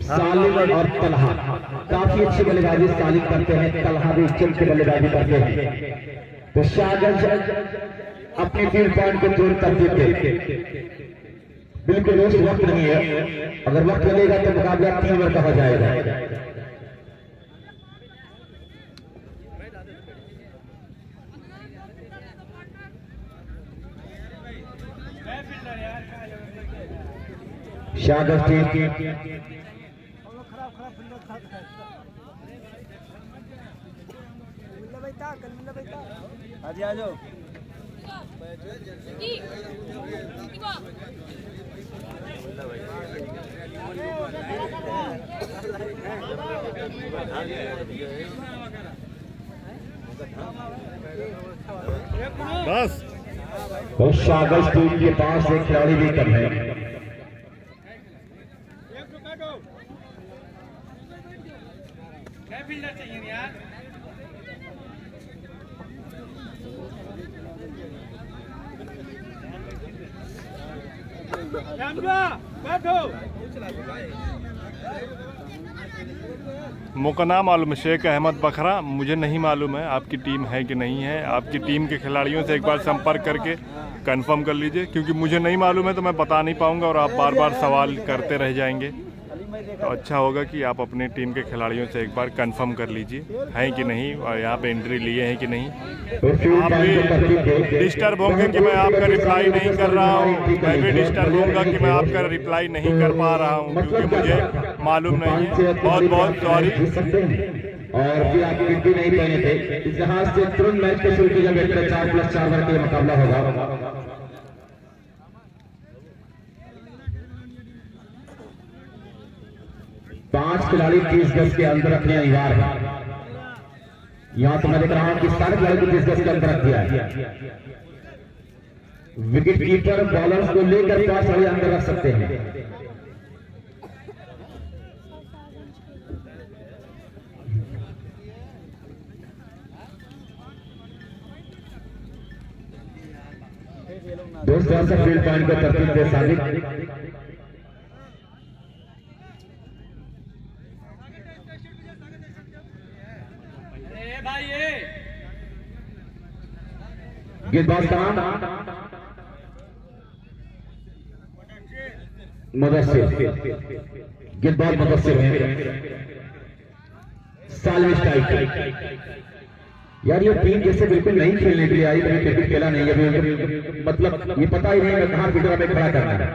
सालिम और तलहा काफी अच्छी बल्लेबाजी सालिम करते हैं, तलहा भी चल के बल्लेबाजी करते हैं। तो शाहगंज अपनी फील्ड पॉइंट को जोड़ तरतीब पे बिल्कुल रोज वक्त नहीं है, अगर वक्त लगेगा तो मुकाबला 3 ओवर का हो जाएगा। शाहगंज टीम आ जाओ बस। और शाहगंज टीम के पास एक खिलाड़ी भी कम है। मुझको ना मालूम है शेख अहमद बखरा, मुझे नहीं मालूम है आपकी टीम है कि नहीं है। आपकी टीम के खिलाड़ियों से एक बार संपर्क करके कंफर्म कर लीजिए, क्योंकि मुझे नहीं मालूम है तो मैं बता नहीं पाऊंगा और आप बार बार सवाल करते रह जाएंगे। तो अच्छा होगा कि आप अपने टीम के खिलाड़ियों से एक बार कंफर्म कर लीजिए हैं कि नहीं, और यहाँ पे एंट्री लिए हैं कि नहीं। आप भी डिस्टर्ब होंगे कि मैं आपका रिप्लाई नहीं कर रहा हूँ, मैं भी डिस्टर्ब होऊंगा कि मैं आपका रिप्लाई नहीं कर पा रहा हूँ, क्योंकि मुझे मालूम नहीं है। बहुत बहुत सॉरी। और फिर आप गिनती नहीं पहने थे, इस लिहाज से तुरंत मैच के शुरू किया बेहतर 4+4 ओवर का मुकाबला होगा। पांच खिलाड़ी 30 गज के अंदर रखने अनिवार्य है। यहां तो मैं देख रहा हूं कि सारे खिलाड़ी को 30 गज के अंदर रख दिया है। विकेट कीपर बॉलर्स को लेकर 5 खिलाड़ी अंदर रख सकते हैं। दोस्तों से फील्ड पॉइंट को तरतीब दे साबित गेंदबाज का नाम मुदस्सिर, गेंदबाज मुदस्सिर है। सालिम स्ट्राइक। यार ये टीम जैसे बिल्कुल नहीं खेलने के लिए आई, कभी क्रिकेट खेला नहीं है, मतलब ये पता ही नहीं है कहां फील्डर में खड़ा करना है।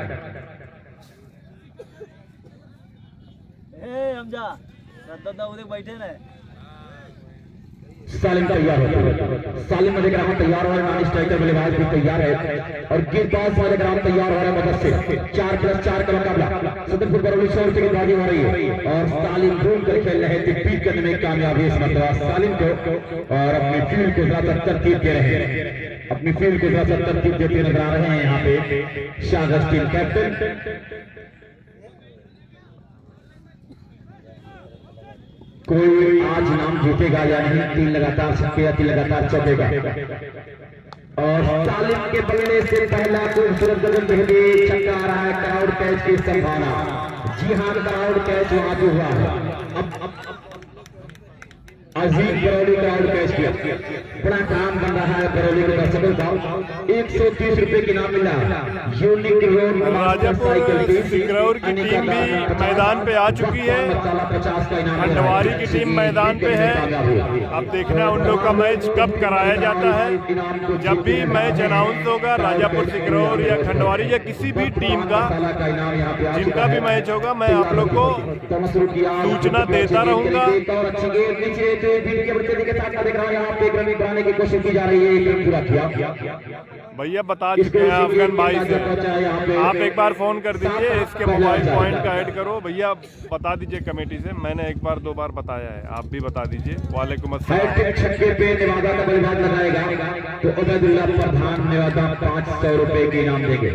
हमजा दादा उधर बैठे ना। सालिम तैयार होता है, सालिम में देख रहा हूं तैयार हो रहा है, स्ट्राइकर बल्लेबाज भी तैयार है और गेंदबाज में देख रहा हूं तैयार हो रहा है मुदस्सिर। 4+4 का मुकाबला, सदरपुर बरौली शहर की गेंदबाजी हो रही है और सालिम घूम कर खेल रहे थे, बीट करने में कामयाब है इस मरतबा सालिम को और अपनी फील्ड को ज्यादा तरतीब दे रहे हैं, अपनी फील्ड को ज्यादा तरतीब देते नजर आ रहे हैं यहाँ पे शाहगंज टीम कैप्टन। कोई आज नाम जीतेगा या नहीं, 3 लगातार छक्के या 3 लगातार चौकेगा। और सालिम के बल्ले से पहला खूबसूरत गगन बेहदी छक्का आ रहा है, क्राउड कैच की संभावना। जी हाँ, क्राउड कैच वहां पे हुआ है। अब अजीम बरौली क्राउड कैच किया, बड़ा काम बन रहा है बरौली के दर्शकों का। 130 रुपए की नाम मिला। यूनिक रोड राजापुर सिकरौर की टीम भी मैदान पे आ चुकी है, खंडवारी की टीम मैदान पे है। अब देखना उन लोग का मैच कब कराया जाता है। जब भी मैच अनाउंस होगा राजापुर सिकरौर या खंडवारी या किसी भी टीम का जिनका भी मैच होगा, मैं आप लोग को सूचना देता रहूंगा। बनाने की कोशिश की जा रही है, पूरा किया भैया बता चुके हैं अफगान भाई से, आप एक बार फोन कर दीजिए, इसके मोबाइल पॉइंट का ऐड करो। भैया बता दीजिए कमेटी से, मैंने एक बार 2 बार बताया है, आप भी बता दीजिए। वालेकुम अस्सलाम। छक्के पे नेवादा का बल्लेबाज लगाएगा तो उबैदुल्लाह प्रधान नेवादा 500 रुपए के इनाम देंगे।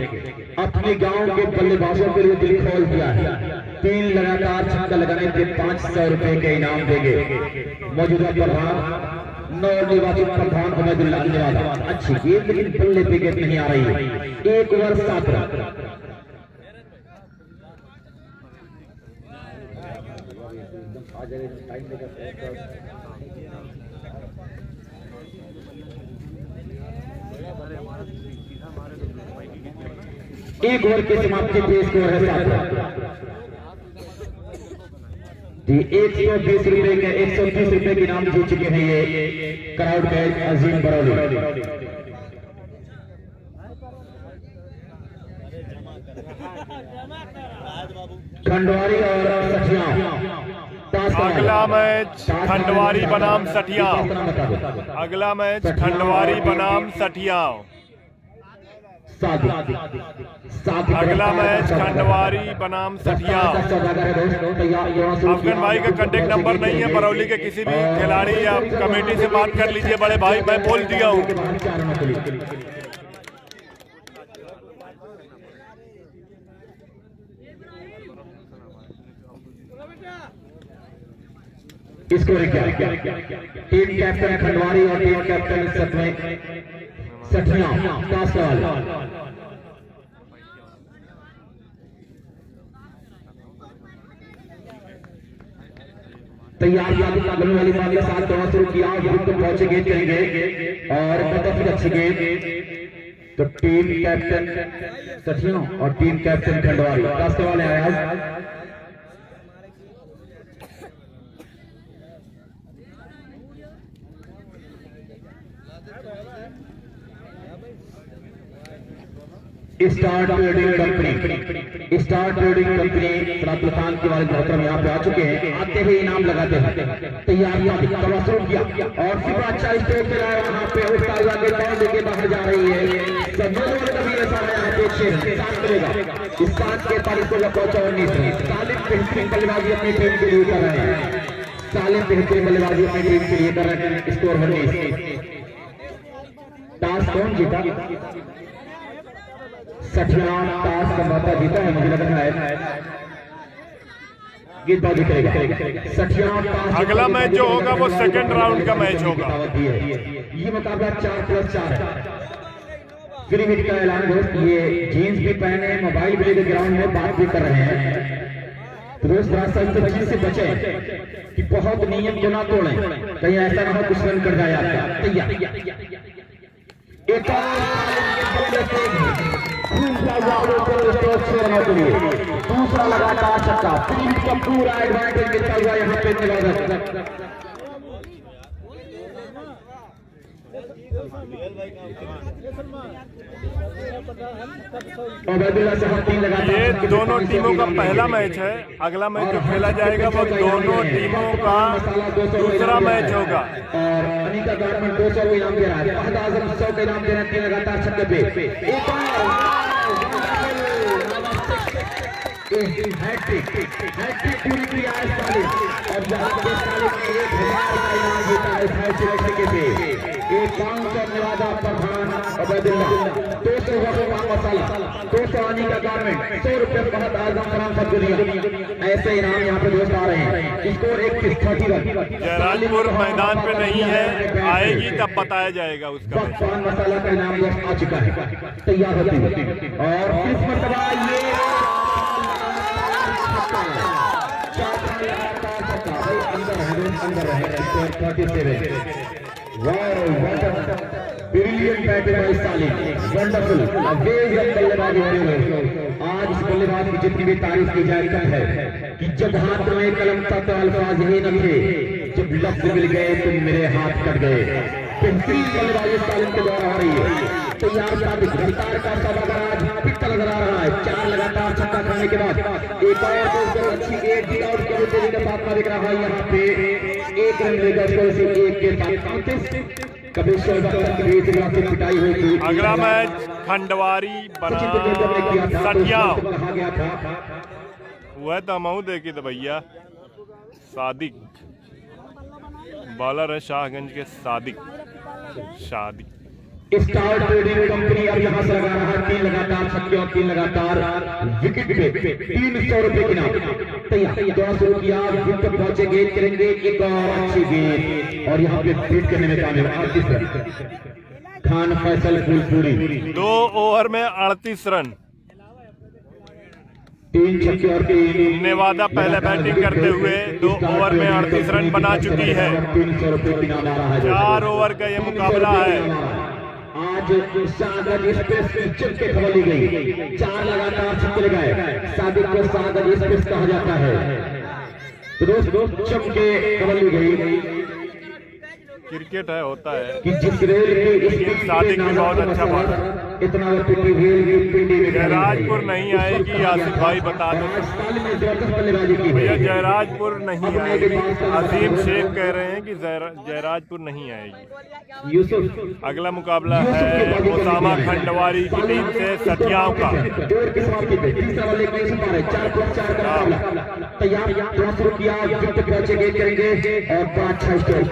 अपने गांव के बल्लेबाजों के लिए दिल खोल दिया है, 3 लगातार छक्का लगाने के 500 रुपए के इनाम देंगे। मौजूदा प्रधान नवनिर्वाचित प्रधान उबैदुल्लाह नेवादा। अच्छी गेंद लेकिन बल्ले पे गेंद नहीं आ रही है। 1 ओवर 7 रन। एकदम आ जाएगा टाइम लेगा। एक ओवर की समाप्ति पे स्कोर है 7 जी। 120 रुपए के 130 रुपए के इनाम जीत चुके हैं ये क्राउड के अजीम बरौली। खंडवारी और सठिया। अगला मैच खंडवारी बनाम सठिया। अगला मैच खंडवारी बनाम सठिया। अगला मैच खंडवारी बनाम सठिया। अफगान भाई का कांटेक्ट नंबर नहीं है, बरौली के किसी भी खिलाड़ी या कमेटी से बात कर लीजिए बड़े भाई, मैं बोल दिया हूँ। स्कोर क्या टीम कैप्टन खंडवारी और टीम कैप्टन सठिया का सवाल। तैयार बगल वाली बात के साथ दौड़ शुरू किया, पहुंचे गेट करेंगे और कटअप अच्छी गेट। तो टीम कैप्टन सठिया और टीम कैप्टन खंडवारी का सवाल है आज। स्टार ट्रेडिंग कंपनी सलातुल्लाह के वाले मोहतरम यहाँ पे आ चुके हैं। आते हुए इनाम लगाते हैं। तैयारियां शुरू किया और फिर अच्छा स्टेज पे आया वहाँ पे उस ताजा के बॉल लेके बाहर जा रही है। कभी ऐसा है यहाँ पे साथ मिलेगा इस 7 को पहुंचा 19। सालिम बेहतरीन बल्लेबाजी अपनी टीम के लिए कर रहे हैं। सालिम बेहतरीन बल्लेबाजी अपनी टीम के लिए कर रहे हैं। स्कोर 19। टॉस कौन जीता? सठिया टॉस का मौका जीता है, मुझे लग रहा है गेंदबाजी करेगा सठिया। अगला मैच जो होगा वो सेकंड राउंड का मैच होगा। ये मुकाबला 4+4 है। फ्री हिट का ऐलान दोस्त, ये जीन्स भी पहने मोबाइल भी लेकर ग्राउंड में बात भी कर रहे हैं। तो दोस्त थोड़ा सा इन चीज से बचे कि बहुत नियम को ना तोड़े, कहीं ऐसा ना हो कुछ रन कर जाए आपका। तैयार एक दूसरा लगातार छक्का, टीम का पूरा एडवांटेज मिलता हुआ यहाँ पे ये दोनों टीमों का पहला मैच है। अगला मैच जो खेला जाएगा वो दोनों टीमों का दूसरा मैच होगा। और अनिका गारमेंट 200 इनाम दे रहा है। फहद आजम 100 का इनाम दे रहे हैं 3 लगातार छक्के पे। हैट्रिक पूरी की आज सालिम और जहां पे सालिम ने 1000 का इनाम जीता है हैट्रिक छक्के से। एक 500 नवाजा प्रधान अबैदुल्लाह 200 का मसाला 200 आनी का गारमेंट 100 रुपए फहद आजम फराम फतुरिया। ऐसे इनाम यहाँ पे दोस्त आ रहे हैं। स्कोर 31-30 जयराजपुर मैदान पे नहीं है, आएगी तब बताया जाएगा उसका। पान मसाला का इनाम दोस्त आ चुका है। तैयार होती और किस मरतबा ये अंदर रहे 37। ब्रिलियंट बैटिंग बाय सालिम, वंडरफुल अमेजिंग बल्लेबाजी हुई। आज इस बल्लेबाज की जितनी भी तारीफ की जाए कम है कि जब हाथ में कलम था तो अल्फाज ही न थे, जब लफ्ज मिल गए तो मेरे हाथ कट गए। बेहतरीन बल्लेबाजी सालिम के द्वारा हो रही है। तैयार साबित रफ्तार का सवाल पिक्का नजर आ रहा है। 4 लगातार छक्का खाने के बाद एक और अच्छी एक डी आउट के तेजी के साथ दिख रहा है। यहाँ पे 1 रन लेकर स्कोर से 1 के साथ 35। कभी पिटाई हुई थी। अगला मैच खंडवारी बनाम सठिया कहा गया था। वह तो मऊ देखी तो भैया सादिक बॉलर है, शाहगंज के सादिक। स्टार ट्रेडिंग कंपनी अब यहाँ से लगा रहा है 3 लगातार छक्के और 3 लगातार विकेट पे 300 रुपए की नाम। तैयार शुरू किया, विकेट पहुंचे गेंद करेंगे एक और अच्छी गेंद और यहाँ पे बीट करने में कामयाब खान फैसल फुलपुरी 2 ओवर में 38 रन। 3 छक्के और 3। नेवादा पहले बैटिंग करते हुए 2 ओवर में 38 रन बना चुकी है। 300 रुपए की इनाम आ रहा है। 4 ओवर का ये मुकाबला है। आज सागर एक्सप्रेस की छक्के खबली गई, 4 लगातार छक्के लगाए। सादिक को सागर एक्सप्रेस कहा जाता है। तो दोस्तों छक्के खबली गई। क्रिकेट है, होता है कि जिस रेल की सादिक भी बहुत अच्छा बात इतना रेल की पिंडी में जयराजपुर नहीं आएगी। आसिफ भाई बता दो भैया, जयराजपुर नहीं आएगी। अजीम शेख कह रहे हैं कि जयराजपुर नहीं आएगी। यूसुफ अगला मुकाबला है ओसामा खंडवारी की टीम से सठियाओं का। तैयार किया करेंगे और बड़ा अच्छा स्ट्रोक।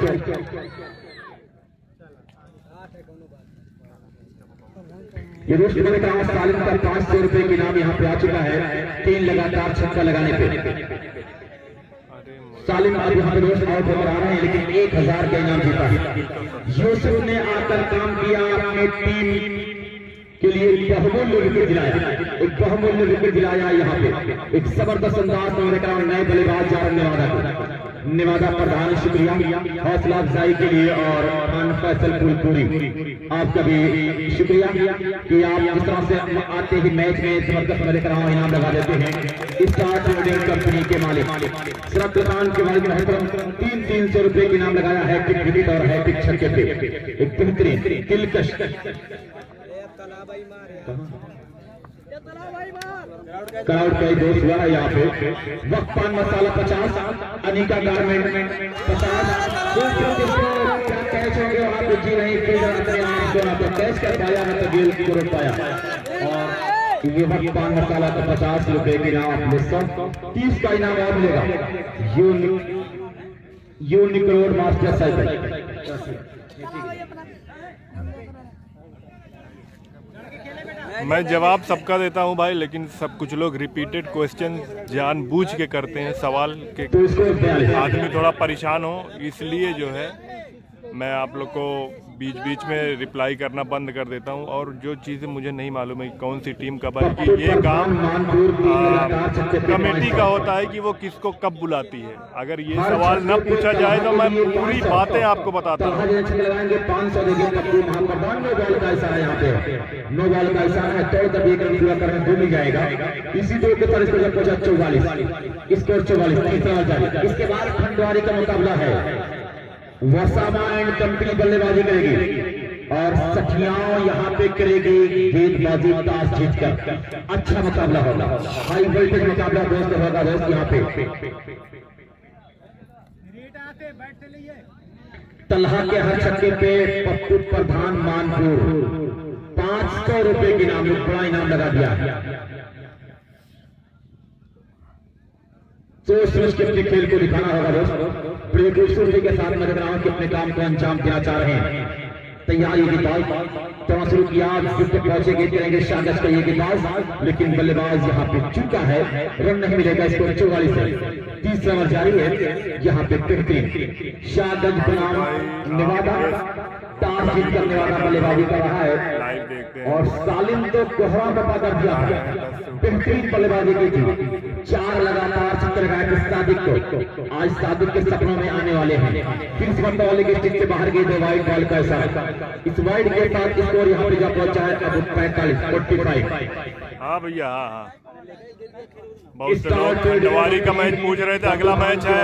ये दोस्त मैंने कहा सालिम का 500 रुपए की इनाम यहाँ पे आ चुका है 3 लगातार छक्का लगाने पे। सालिम अब यहाँ पे दोस्त आउट होकर आ रहे हैं, लेकिन 1000 का इनाम जीता है। यूसुफ ने आकर काम किया, अपनी टीम के लिए बहुमूल्य विकेट दिलाया, एक बहुमूल्य विकेट दिलाया। यहाँ पे एक जबरदस्त अंदाज में मैंने कहा नए बल्लेबाज जा रहे नेवादा को। नेवादा प्रधान शुक्रिया हौसला अफजाई के लिए और खान फैसल फूलपुरी आपका भी शुक्रिया कि आप इस तरह से आते ही मैच में जबरदस्त मैंने कहा इनाम लगा देते हैं। स्टार ट्रेडिंग कंपनी के मालिक शरफ खान के मालिक मोहतरम 300 रुपए के इनाम लगाया है। पिक विकेट और है पिक छक्के पे एक बेहतरीन दिलकश क्राउड का दोस्त हुआ है यहाँ पे। वक्त पान मसाला 50, अनिका गारमेंट 50। कैच हो गया वहां पे जी नहीं कैच कर पाया है तो गेल को रोक पाया। और ये वक्त पान मसाला का 50 रुपए के इनाम अपने 130 का इनाम और मिलेगा। Unique road master cycle. मैं जवाब सबका देता हूं भाई, लेकिन सब कुछ लोग रिपीटेड क्वेश्चन जानबूझ के करते हैं सवाल के। आदमी थोड़ा परेशान हो, इसलिए जो है मैं आप लोग को बीच बीच में रिप्लाई करना बंद कर देता हूं। और जो चीज़ें मुझे नहीं मालूम है कौन सी टीम का, बल्कि ये काम कमेटी का होता है कि वो किसको कब बुलाती है। अगर ये सवाल न पूछा जाए तो मैं पूरी बातें आपको बताता हूँ। 500 नो बॉल का इशारा है तो तब एक रन पूरा करना भूल जाएगा। इसी दो के तरह से पहुंचा 44 स्कोर 44। इसके बाद खंडवारी का मुकाबला है। वसामा एंड कंपनी बल्लेबाजी करेगी और सठियाओं यहाँ पे करेगी गेंदबाजी टॉस जीतकर। अच्छा मुकाबला होगा, हाई वोल्टेज मुकाबला दोस्त होगा दोस्त। यहाँ पे तलहा के हर छक्के पे पप्पू प्रधान मानपुर 500 रुपए के नाम बड़ा इनाम लगा दिया। सोच समझ के अपने खेल को दिखाना होगा दोस्त। प्रियदर्शन जी के साथ नजर आऊं कि अपने काम को अंजाम देना चाह रहे हैं। तैयारी की बात तो शुरू किया, पहुंचे गेंद करेंगे शागज का ये गेंदबाज, लेकिन बल्लेबाज यहाँ पे चूका है, रन नहीं मिलेगा इसको। 44 है, तीसरा ओवर जारी है। यहाँ पे बेहतरीन शागज बनाम नेवादा टॉस जीतकर नेवादा बल्लेबाजी कर रहा है और सालिम तो कोहरा बता कर दिया है। बेहतरीन बल्लेबाजी की थी, 4 लगातार छक्के लगाए थे सादिक को। आज सादिक के सपनों में आने वाले हैं। फिर इस बंदा वाले के स्टिक से बाहर गए थे वाइड बॉल का इशारा। इस वाइड के साथ स्कोर यहाँ पे जा पहुंचा है अब 45। हाँ भैया, हाँ बहुत से लोग खंडवारी का मैच पूछ रहे थे। अगला मैच है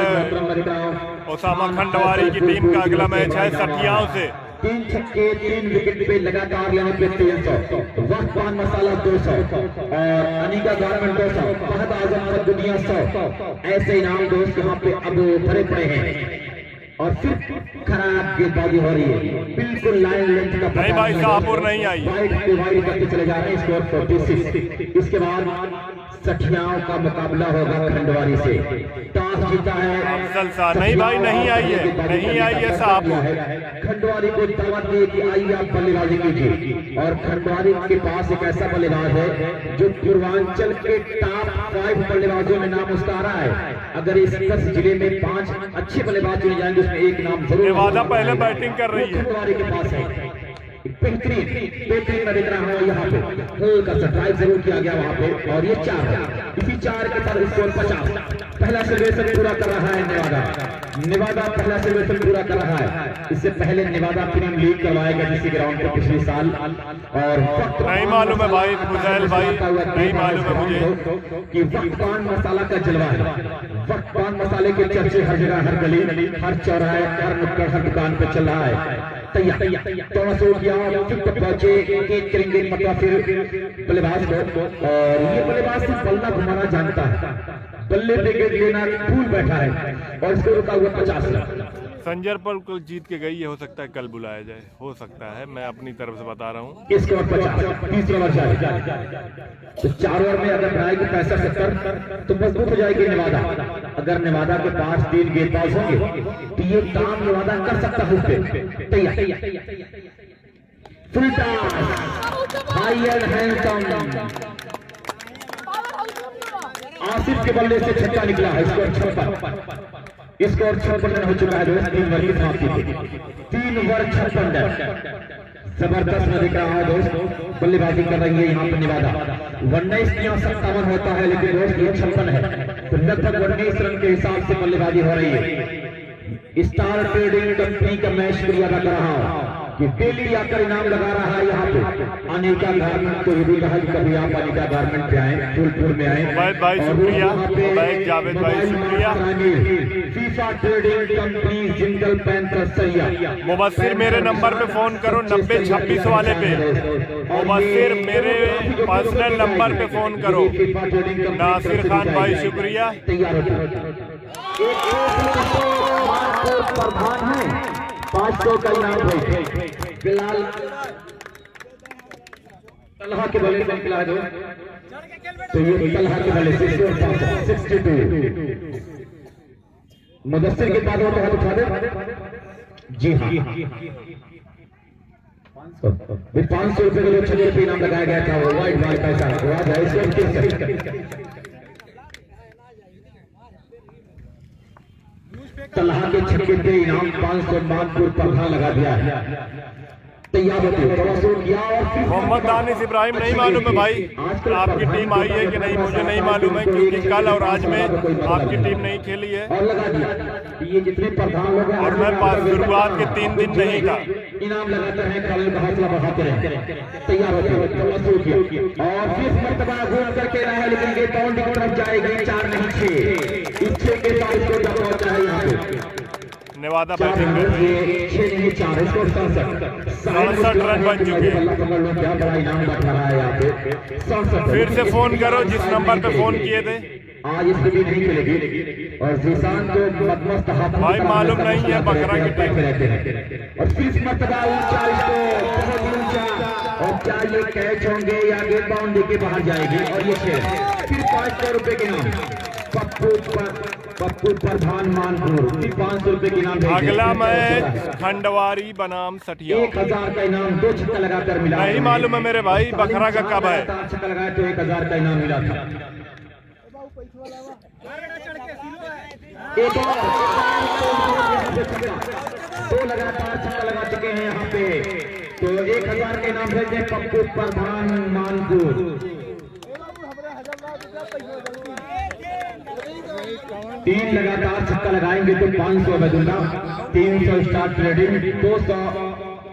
ओसामा खंडवारी की टीम का, अगला मैच है सठियाओं से। 3 छक्के 3 विकेट पे लगातार लेने पे 300। वक्त पान मसाला 200 और अनिका गारमेंट 200, फहद आजम दुनिया 100। ऐसे इनाम दोस्त यहाँ पे अब भरे पड़े हैं। और फिर खराब गेंदबाजी हो रही है, बिल्कुल लाइन लेंथ का नहीं भाई, शाहपुर नहीं आई। वाइड करते चले जा रहे हैं, स्कोर 46। इसके बाद सठियाओं का मुकाबला होगा खंडवारी से। टॉस जीता है अफजल शाह। नहीं भाई, नहीं आई है, नहीं आई है शाहपुर। खंडवारी को दावत दी कि आइए आप बल्लेबाजी कीजिए। और खंडवारी के पास एक ऐसा बल्लेबाज है जो पूर्वांचल के टॉप 5 बल्लेबाजों में नाम उसका आ रहा है। अगर इस 10 जिले में 5 अच्छे बल्लेबाज चुने जाएंगे उसमें एक नाम जरूर। नेवादा पहले बैटिंग कर रही है, खंडवारी के पास है। बेहतरीन मैं देख रहा हूँ यहाँ पे हल्का सा ड्राइव जरूर किया गया वहाँ पे, और ये 4 है। इसी 4 के साथ स्कोर 50। पहला सर्वेक्षण पूरा कर रहा है नेवादा पहला सर्वेक्षण पूरा कर रहा है। इससे पहले नेवादा प्रीमियर लीग करवाया गया जिस ग्राउंड पे पिछले साल, और नहीं मालूम है भाई फुजैल भाई, नहीं मालूम है मुझे कि वक्त पान मसाला का जलवा है। वक्त पान मसाले के चर्चे हर जगह, हर गली, हर चौराहे, हर नुक्कड़, हर दुकान पे चल रहा है। तैयार थोड़ा सो किया पहुंचे, एक करेंगे मतलब फिर बल्लेबाज को, और ये बल्लेबाज सिर्फ बल्ला घुमाना जानता है, बल्ले पे लेना भूल बैठा है, और इसको रुका हुआ 50। संजर पर कल जीत के गई है, हो सकता है कल बुलाया जाए, हो सकता है, मैं अपनी तरफ से बता रहा हूँ। इसके बाद 50, तीसरा ओवर जाए तो 4 ओवर में अगर बनाएगी 65-70 तो मजबूत हो जाएगी नेवादा। अगर नेवादा के पास 3 गेंदबाज होंगे तो ये काम नेवादा कर सकता है। उसपे तैयार full toss high and handsome Asif के बल्ले से छक्का निकला है। स्कोर 56 रन हो चुका है दोस्त, 3 ओवर की समाप्ति पे 3 ओवर 56 रन। जबरदस्त मैं दिख रहा है दोस्त, बल्लेबाजी कर रही है यहाँ पर नेवादा। 19 या 57 होता है, लेकिन दोस्त ये 56 है, तो लगभग 19 रन के हिसाब से बल्लेबाजी हो रही है। स्टार ट्रेडिंग कंपनी का मैं शुक्रिया अदा कर रहा हूँ कि डेली आकर इनाम लगा रहा है यहाँ पे। अनिका गारमेंट को ये भी कहा कि कभी आप अनिका गारमेंट पे आए, फूलपुर में आए। भाई शुक्रिया, जावेद भाई शुक्रिया। FIFA trading company Jindal panther सरिया। मुबस्सिर मेरे नंबर पे फोन करो 9026 वाले पे, मुबस्सिर मेरे पर्सनल नंबर पे फोन करो। नासिर खान भाई शुक्रिया। तैयार प्रधान है 500 का इनाम है। फिलहाल तलहा के बल्ले से निकला है तो ये तलहा के बल्ले से 62। मुदस्सिर के बाद वो हाथ उठा दे। जी हाँ, 500 रुपए के लिए 6 रुपये इनाम लगाया गया था। वो वाइट वाइट पैसा तलहा के छक्के पे इनाम 500 मानपुर पर लगा दिया है। तैयार होते मोहम्मद दानिश इब्राहिम नहीं मालूम है भाई आपकी टीम आई है कि नहीं, मुझे नहीं मालूम है, क्योंकि कल और आज में आपकी टीम नहीं खेली है और लगा दिया। ये जितने प्रधान लोग हैं और मैं शुरुआत के 3 दिन नहीं था। इनाम लगाते हैं, कल का हौसला बढ़ाते रहे। तैयार होते और फिर मरतबा घूम करके रहा है, लेकिन ये बाउंड्री की तरफ जाएगी। 4 नहीं 6, इस 6 के साथ इसको पहुंचा है यहाँ पे नेवादा बैटिंग कर रही है। 67 रन बन चुके हैं। फिर से फोन करो जिस नंबर पे फोन किए थे। आज इसको भी नहीं खेलेगी और जीसान को मदमस्त हाथ भाई मालूम नहीं है बकरा की टीम रहते हैं। और फिर मरतबा ऊंचा इसको बहुत ऊंचा, और क्या ये कैच होंगे या गेंद बाउंड्री के बाहर जाएगी। और ये खेल फिर 500 रुपए के नाम पप्पू प्रधान मानपुर 500 रुपए के नाम। अगला मैच खंडवारी बनाम सठिया 1000 का इनाम 2 छक्का लगाकर मिला। नहीं मालूम है मेरे भाई बकरा का कब है। 4 छक्का लगाए तो 1000 का इनाम मिला था। एक और 2 लगातार छक्का लगा चुके हैं यहाँ पे, तो 1000 के इनाम भेजे पप्पू प्रधान मानपुर। 3 लगातार छक्का लगाएंगे तो 500 अबेदुल्ला, 300 स्टार ट्रेडिंग, 200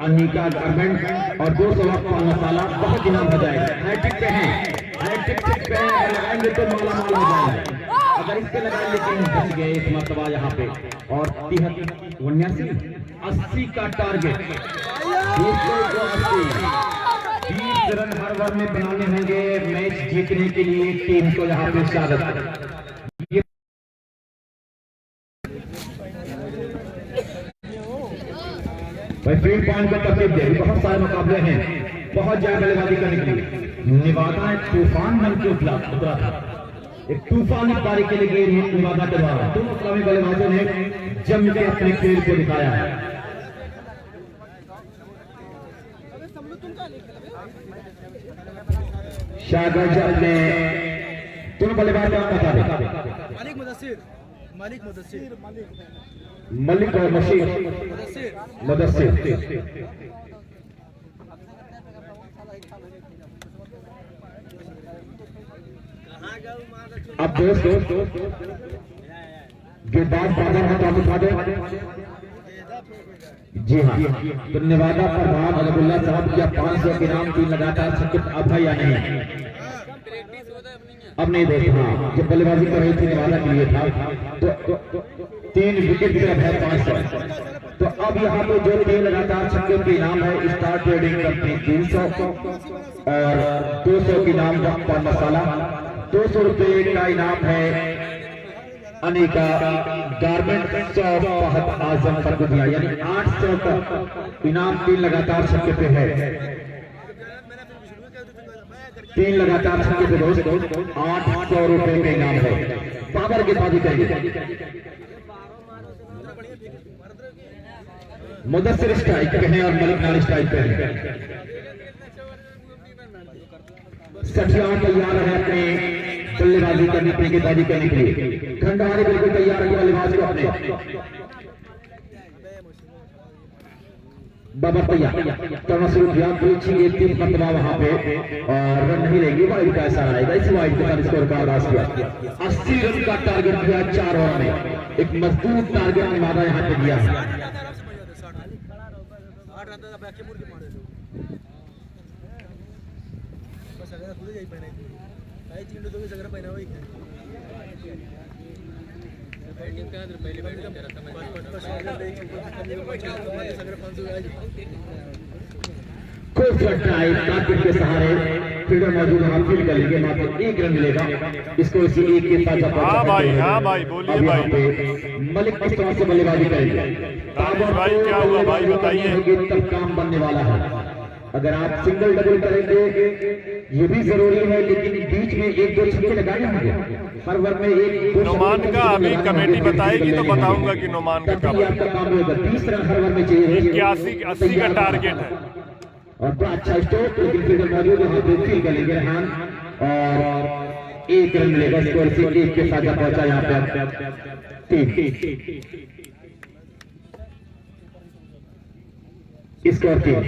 अनिका गारमेंट और 200 पान मसाला। बहुत इनाम हो जाएगा। हैट्रिक पे हैं, हैट्रिक पे लगाएंगे तो माला माल हो जाएगा। अगर इसके लगाएंगे तो बच गए इस मरतबा यहाँ पे। और 80 का टारगेट, 20 रन हर ओवर में बनाने होंगे मैच जीतने के लिए टीम को यहाँ पे स्वागत। फील्ड पॉइंट का तरतीब दे, बहुत सारे मुकाबले हैं, बहुत ज्यादा बल्लेबाजी करने के लिए। नेवादा एक तूफान बन के उतरा था, एक तूफानी पारी के लिए नेवादा के द्वारा दोनों इस्लामी बल्लेबाजों ने जम के अपने खेल को दिखाया है। शाहगंज अपने दोनों बल्लेबाज का बता दें। मलिक और मशीर मुदस्सिर। अब दोस्त गेंदबाज बादल है तो उठा दे। जी हाँ, तो नेवादा प्रधान अब्दुल्ला साहब क्या 500 के नाम 3 लगातार छक्के अब है या नहीं? अब नहीं देख। हाँ, जब बल्लेबाजी कर रही थी नेवादा के लिए था तो 3 विकेट की तरफ है 500। तो अब यहाँ पे जो 3 लगातार छक्के के इनाम है स्टार ट्रेडिंग कंपनी 300 और 200 के इनाम पर मसाला, 200 रुपए का इनाम है अनिका गारमेंट शॉप फहद आजम पर को दिया, यानी 800 का इनाम 3 लगातार छक्के पे है। 3 लगातार छक्के पे दोस्त 800 रुपए का इनाम है। बाबर के बाजी करेंगे मुदस्सिर स्ट्राइक पे है और मलिक नाल स्ट्राइक पे है। सठियार तैयार है अपने बल्लेबाजी करने अपनी गेंदबाजी करने के लिए। खंडारी बिल्कुल तैयार है बल्लेबाज को अपने। बाबर तैयार करना शुरू किया, एक 3 मतबा वहां पे और रन नहीं रहेगी, वाइड का इशारा आएगा। इसी वाइड के साथ स्कोर का आगाज किया। 80 रन का टारगेट किया 4 ओवर में। एक मजबूत टारगेट निभाना यहाँ पे दिया है। खूब ट्राई टारगेट के सहारे फील्डर मौजूद है, फील्ड करेंगे, मात्र 1 रन मिलेगा। इसको इसी 1 के साथ हाँ भाई बोलिए भाई। मलिक किस तरह से बल्लेबाजी करेंगे? भाई क्या हुआ भाई बताइए। तब काम बनने वाला है। अगर आप सिंगल डबल करेंगे ये भी जरूरी है, लेकिन बीच में 1-2 छक्के लगाने होंगे। हर ओवर में 1-2 नोमान का अभी कमेटी बताएगी तो बताऊंगा कि नोमान का कब आपका काम होगा। 30 रन हर ओवर में चाहिए। 81 का टारगेट है और बड़ा अच्छा स्ट्रोक, लेकिन फील्डर मौजूद है, हाथ फील्ड करेंगे रेहान और 1 रन मिलेगा। स्कोर से 1 के साथ पहुंचा यहाँ पे 3 स्कोर 3।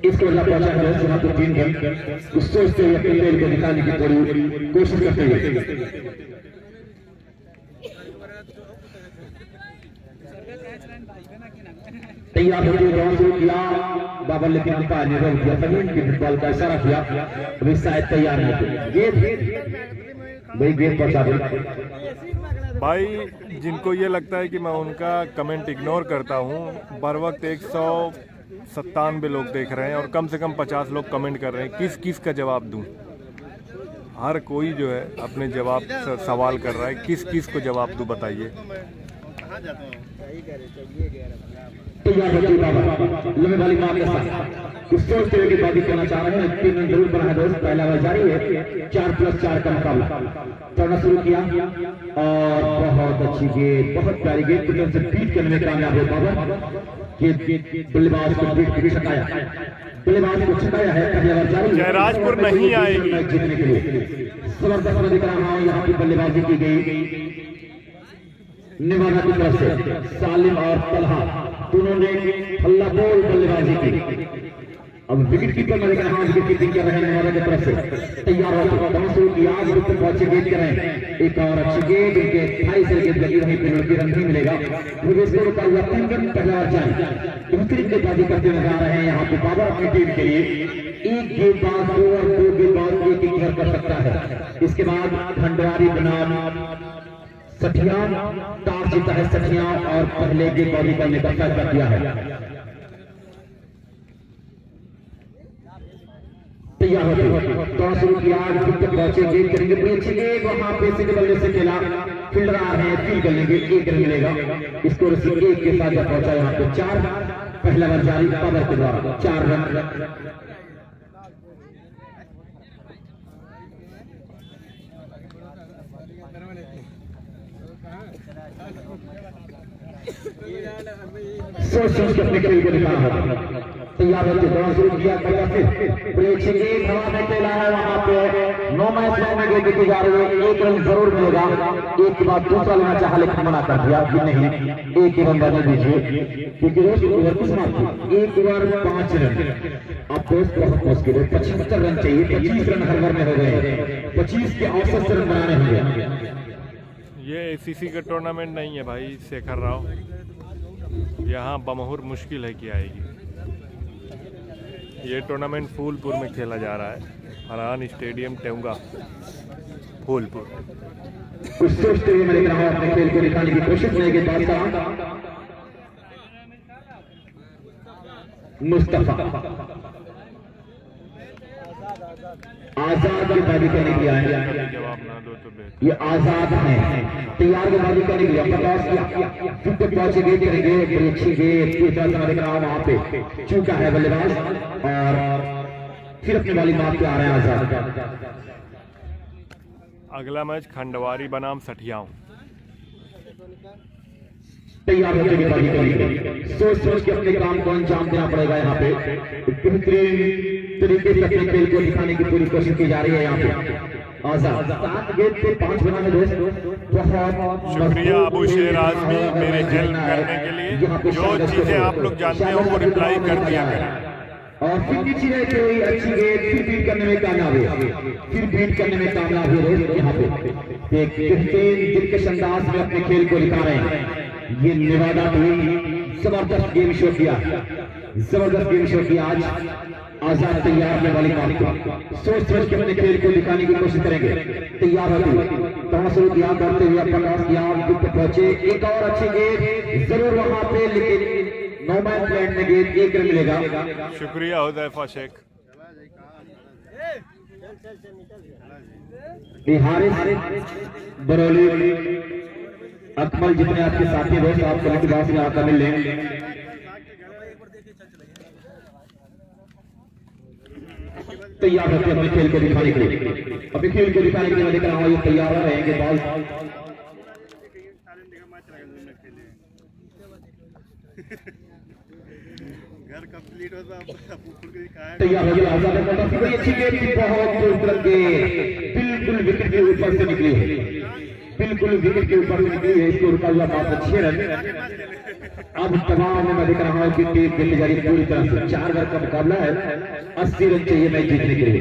इसको पहुंचा है यहाँ पे 3 रन। उस सोचते हुए अपने खेल को दिखाने की पूरी कोशिश करते हुए तैयार होकर ग्राउंड शुरू किया बाबर, लेकिन अंपायर ने रोक दिया। फहीम की फुटबॉल का इशारा किया, अभी शायद तैयार नहीं थे। गेंद पहुंचा दी। भाई जिनको ये लगता है कि मैं उनका कमेंट इग्नोर करता हूँ, बर वक्त 197 लोग देख रहे हैं और कम से कम 50 लोग कमेंट कर रहे हैं। किस का जवाब दूं? हर कोई जो है अपने जवाब सवाल कर रहा है, किस को जवाब दूं बताइए। तैयार होती बाबर लंबे वाली मार के साथ उस सोचते हुए गेंदबाजी करना चाह रहे हैं। 3 रन जरूर बना है दोस्त। पहला ओवर जारी है, 4+4 का मुकाबला करना शुरू किया और बहुत अच्छी गेंद, बहुत प्यारी गेंद तुरंत से बीट करने में कामयाब है बाबर। बल्लेबाज को बीट छकाया, बल्लेबाज को छकाया है। पहला ओवर जारी, जयराजपुर नहीं आएगी जीतने के लिए। जबरदस्त दिख रहा है यहाँ की बल्लेबाजी की गई नेवादा की तरफ से। सालिम और तलहा दोनों ने हल्ला बोल बल्लेबाजी की। अब विकेट कीपर में देखा विकेट कीपिंग कर रहे हैं नेवादा की तरफ से। तैयार होकर शुरू किया, तक पहुंचे गेंद कर रहे हैं। एक और अच्छी गेंद, उनके 28 गेंद लगी वहीं पे लड़की रन नहीं मिलेगा। को रुका हुआ 3 रन पहला ओवर जारी। बेहतरीन गेंदबाजी करते नजर आ रहे हैं यहाँ पे बाबर अपनी टीम के लिए। 1 गेंदबाज 2 और 2 गेंदबाज 1 घर कर सकता है। इसके बाद खंडारी बनाम सठिया टॉस जीता है सठिया और पहले गेंदबाजी करने का फैसला किया है। तैयार होते टॉस शुरू किया, पहुंचे गेंद करेंगे, बड़ी अच्छी गेंद वहां पे सीधे बल्ले से खेला। फील्डर आ रहे हैं, फील्ड कर लेंगे, 1 रन मिलेगा। स्कोर से 1 के साथ पहुंचा यहाँ पे 4। पहला ओवर जारी बाबर के द्वारा 4 रन। सोच के अपने खेल को दिखाना होगा। तैयार होकर दौड़ शुरू किया, बड़ी अच्छी गेंद हवा में खेला है वहां पे। 9 मैच में गेंद देखी जा रही है, 1 रन जरूर मिलेगा। एक के बाद दूसरा लेना चाहा लेकिन मना कर दिया कि नहीं, 1 रन बने दीजिए, क्योंकि रोज ओवर की समाप्ति 1 ओवर 5 रन। अब दोस्त बहुत मुश्किल है, 75 रन चाहिए, 25 रन हर ओवर में हो गए, 25 के औसत से रन बनाने होंगे। ये ACC का टूर्नामेंट नहीं है भाई शेखर राव, यहाँ बमहुर मुश्किल है कि आएगी। ये टूर्नामेंट फूलपुर में खेला जा रहा है, फरहान स्टेडियम टेंगा फूलपुर। कुछ सोचते हुए मैं रहा अपने खेल को दिखाने की कोशिश नहीं की बात मुस्तफा आजाद की बाजी करने के लिए आए, जवाब ना दो तो बेहतर। ये आजाद है, तैयार के बाजी करने के लिए प्रकाश किया, फिर तक पहुंचे गेंद करेंगे, बड़ी अच्छी गेंद तीसरा समय दिख रहा वहां पे चूका है बल्लेबाज और फिर अपनी वाली बात पे आ रहे हैं आजाद। अगला मैच खंडवारी बनाम सठियाओं। तैयार होते हुए बाजी करेंगे, सोच सोच के अपने काम को अंजाम देना पड़ेगा। यहाँ पे बेहतरीन तरीके से अपने खेल को दिखाने की पूरी कोशिश की जा रही है। यहाँ पे आजाद 7 गेंद पे 5 बनाने दोस्त, बहुत शुक्रिया अबू शेर आजमी मेरे हेल्प करने के लिए। जो चीजें आप लोग जानते हो वो रिप्लाई कर दिया करें। और फिर नीचे रहते हुए अच्छी गेंद फिर बीट करने में कामयाब हुए, फिर बीट करने में कामयाब हुए दोस्त। यहाँ पे एक बेहतरीन दिलकश अंदाज में अपने खेल को दिखा रहे हैं। ये नेवादा टीम जबरदस्त गेम शो किया, जबरदस्त गेम शो किया आज। आजाद तैयार में वाली बात को सोच सोच के अपने खेल को दिखाने की कोशिश करेंगे। तैयार होते तहसुल किया करते हुए प्रकाश किया, विकेट पहुंचे, एक और अच्छी गेंद जरूर वहां पे, लेकिन नो मैन लैंड में गेंद 1 रन मिलेगा। शुक्रिया हुदैफा शेख। बिहारी बरौली अकमल जितने आपके साथी दोस्त आप कमेटी बॉक्स में आकर मिल लें। तैयार होते अपने खेल को दिखाने के लिए, अपने खेल को दिखाने के लिए मैं देख रहा हूँ ये तैयार हो रहेंगे बॉल। घर कंप्लीट होता तैयार हो गया आजाद, बड़ी अच्छी गेंद थी, बहुत खूबसूरत गेंद, बिल्कुल विकेट के ऊपर से निकली है, बिल्कुल विकेट के ऊपर से निकली है। इसको रुका हुआ मात्र 6 रन। अब तमाम में मैं देख रहा हूँ कि टीम खेलने जा रही है पूरी तरह से, 4 ओवर का मुकाबला है, 80 रन चाहिए मैच जीतने के लिए।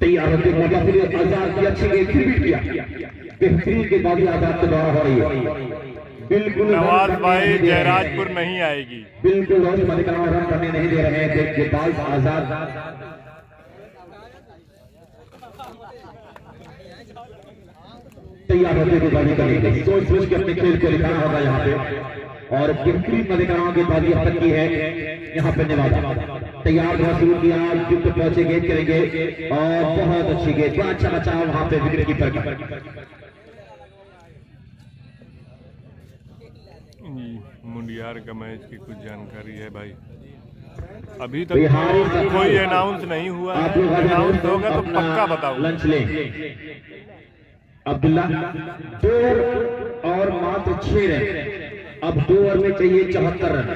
तैयार होते मौका फिर आजाद की अच्छी गेंद फिर बीट किया, बेहतरीन के बाद आजाद के द्वारा हो रही है। बिल्कुल नवाज भाई जयराजपुर नहीं आएगी, बिल्कुल रोज मलिक रन करने नहीं दे रहे हैं गेंदबाज आजाद। तैयार होते हुए बाजी करेंगे, सोच सोच के अपने खेल को दिखाना होगा यहाँ पे। और बेहतरीन मलिक रन गेंदबाजी अब तक की है यहाँ पे नेवादा। तैयार होना शुरू किया, युद्ध पहुंचे गेंद करेंगे और बहुत अच्छी गेंद, अच्छा बचाव वहां पे विकेट कीपर का। मुंडियार का मैच की कुछ जानकारी है भाई, अभी तक कोई अनाउंस नहीं हुआ है, अनाउंस होगा तो पक्का बताऊंगा। लंच लें अब्दुल्ला, 2 और मात्र 6 रन, अब 2 ओवर में चाहिए 74 रन।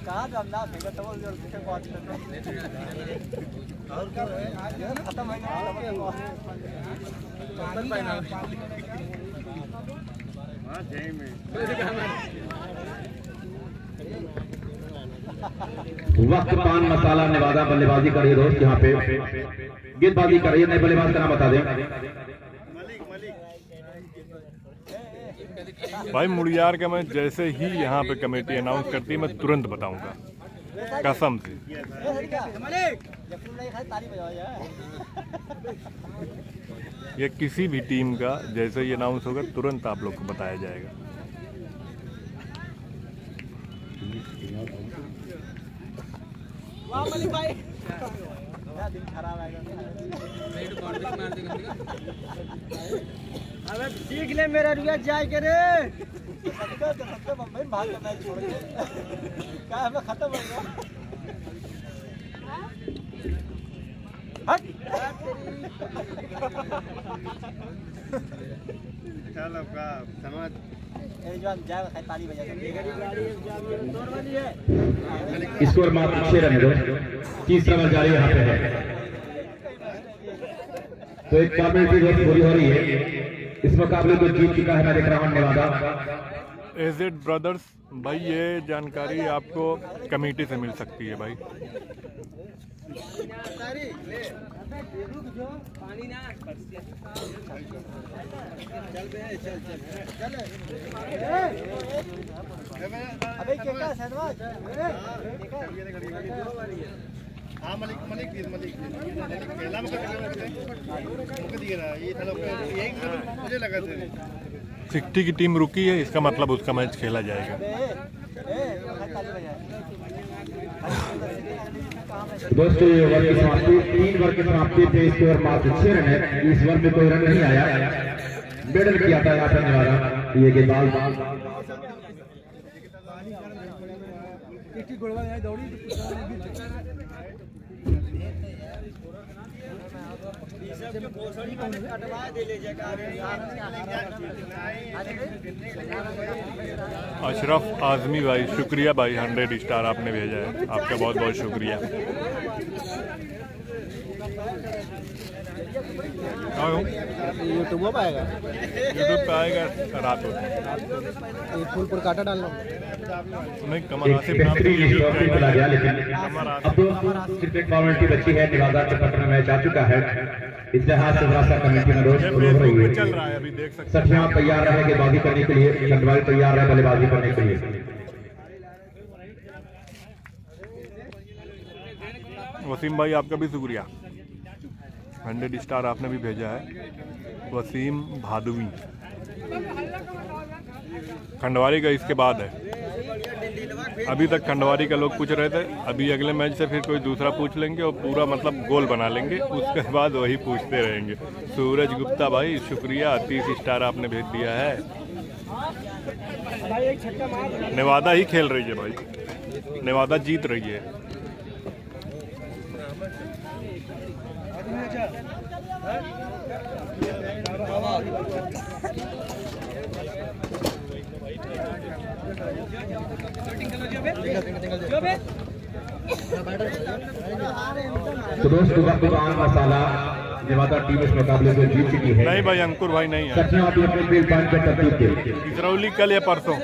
कहाँ दमदार फेंका तो वो बहुत खत्म वक्त पान मसाला नेवादा बल्लेबाजी कर रही है दोस्त, यहाँ पे गेंदबाजी कर रही है। नए बल्लेबाज का नाम बता दें। भाई मुड़ियार का मैच जैसे ही यहाँ पे कमेटी अनाउंस करती है मैं तुरंत बताऊंगा कसम से। ये किसी भी टीम का जैसे ही अनाउंस होगा तुरंत आप लोग को बताया जाएगा। क्या दिन खराब आएगा अबे सीख ले मेरा रुपया जाए के रे सबका बम्बई भाग का मैच छोड़ के क्या हमें खत्म हो गया हट चलो का समाज जाए ताली बजा स्कोर मात्र 6 रन है दोस्त। तीसरा मैच जारी यहाँ पे है तो एक फॉर्मेलिटी बहुत पूरी हो रही है। इस मुकाबले को जीत चुका है मैं देख रहा हूँ नेवादा एजेड ब्रदर्स। भाई ये जानकारी आपको कमेटी से मिल सकती है भाई। अबे क्या शहनवाज हाँ मलिक पहला मुझे दिए रहा ये था यही मुझे लगा था 60 की टीम रुकी है, इसका मतलब उसका मैच खेला जाएगा। दोस्तों ये ओवर की समाप्ति 3 ओवर की समाप्ति पे स्कोर मात्र 6 रन है। इस ओवर में कोई रन नहीं आया। मेडल किया था यहाँ पे नेवादा ये गेंदबाज अशरफ आजमी भाई, शुक्रिया भाई, 100 स्टार आपने भेजा है, आपका बहुत बहुत शुक्रिया। यूट्यूब पे आएगा यूट्यूब पे आएगा रात को। फूलपुर काटा डालना नहीं, कमल आसिफ नाम से बेहतरीन यूट्यूब स्टॉप चैनल चला गया है। लेकिन कमल अब आसिफ तो सिर्फ एक फॉर्मेलिटी बची है। नेवादा के पटना मैच आ चुका है। इतिहास से रास्ता कमेटी में रोज ये शुरू हो फेसबुक रही पे है। चल रहा है, अभी देख सकते हैं। सठिया तैयार रहे गेंदबाजी करने के लिए, खंडवारी तैयार रहे बल्लेबाजी करने के लिए। वसीम भाई आपका भी शुक्रिया, 100 स्टार आपने भी भेजा है। वसीम भादुवी, खंडवारी का इसके बाद है। अभी तक खंडवारी का लोग पूछ रहे थे, अभी अगले मैच से फिर कोई दूसरा पूछ लेंगे और पूरा मतलब गोल बना लेंगे, उसके बाद वही पूछते रहेंगे। सूरज गुप्ता भाई शुक्रिया, 30 स्टार आपने भेज दिया है। नेवादा ही खेल रही है भाई, नेवादा जीत रही है। तो दोस्तों दुकान मसाला नेवादा टीम इस मुकाबले को जीत चुकी है। नहीं भाई, अंकुर भाई नहीं है। सचिन अभी अपने फील्ड पॉइंट पर तरतीब दे। इसरौली कल या परसों।